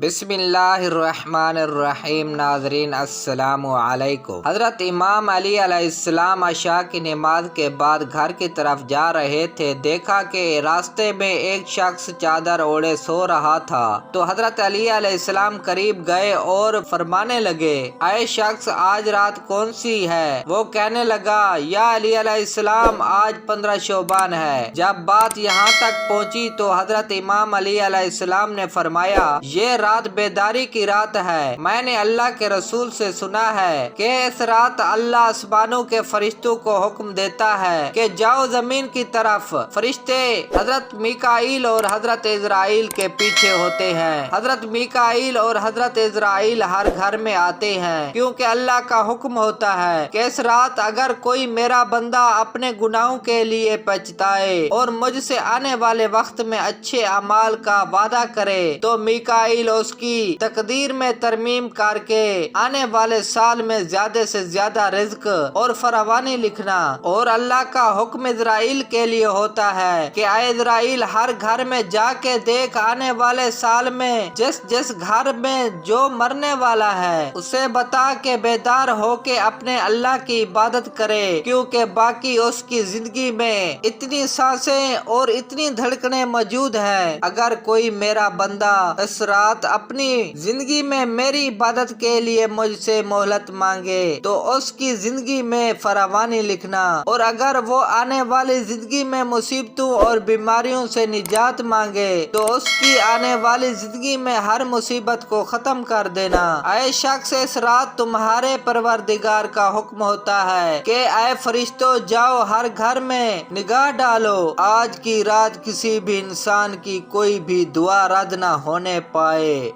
بسم اللہ الرحمن الرحیم۔ ناظرین السلام علیکم۔ حضرت امام علی علیہ السلام عشاء کی نماز کے بعد گھر کی طرف جا رہے تھے، دیکھا کہ راستے میں ایک شخص چادر اوڑھے سو رہا تھا تو حضرت علی علیہ السلام قریب گئے اور فرمانے لگے، اے شخص آج رات کون سی ہے؟ وہ کہنے لگا، یا علی علیہ السلام آج 15 شعبان ہے۔ جب بات یہاں تک پہنچی تو حضرت امام علی علیہ السلام نے فرمایا، یہ رات بیداری کی رات ہے۔ میں نے اللہ کے رسول سے سنا ہے کہ اس رات اللہ آسمانوں کے فرشتوں کو حکم دیتا ہے کہ جاؤ زمین کی طرف۔ فرشتے حضرت میکائیل اور حضرت عزرائیل کے پیچھے ہوتے ہیں۔ حضرت میکائیل اور حضرت عزرائیل ہر گھر میں آتے ہیں، کیونکہ اللہ کا حکم ہوتا ہے کہ اس رات اگر کوئی میرا بندہ اپنے گناہوں کے لیے پچھتائے اور مجھ سے آنے والے وقت میں اچھے اعمال کا وعدہ کرے تو میکائیل اس کی تقدیر میں ترمیم کر کے آنے والے سال میں زیادہ سے زیادہ رزق اور فراوانی لکھنا۔ اور اللہ کا حکم اسرائیل کے لیے ہوتا ہے کہ اے اسرائیل ہر گھر میں جا کے دیکھ، آنے والے سال میں جس جس گھر میں جو مرنے والا ہے اسے بتا کہ بیدار ہو کے اپنے اللہ کی عبادت کرے، کیونکہ باقی اس کی زندگی میں اتنی سانسیں اور اتنی دھڑکنیں موجود ہیں۔ اگر کوئی میرا بندہ اس رات اپنی زندگی میں میری عبادت کے لیے مجھ سے مہلت مانگے تو اس کی زندگی میں فراوانی لکھنا، اور اگر وہ آنے والی زندگی میں مصیبتوں اور بیماریوں سے نجات مانگے تو اس کی آنے والی زندگی میں ہر مصیبت کو ختم کر دینا۔ اے شخص اس رات تمہارے پروردگار کا حکم ہوتا ہے کہ اے فرشتوں جاؤ ہر گھر میں نگاہ ڈالو، آج کی رات کسی بھی انسان کی کوئی بھی دعا رد نہ ہونے پائے۔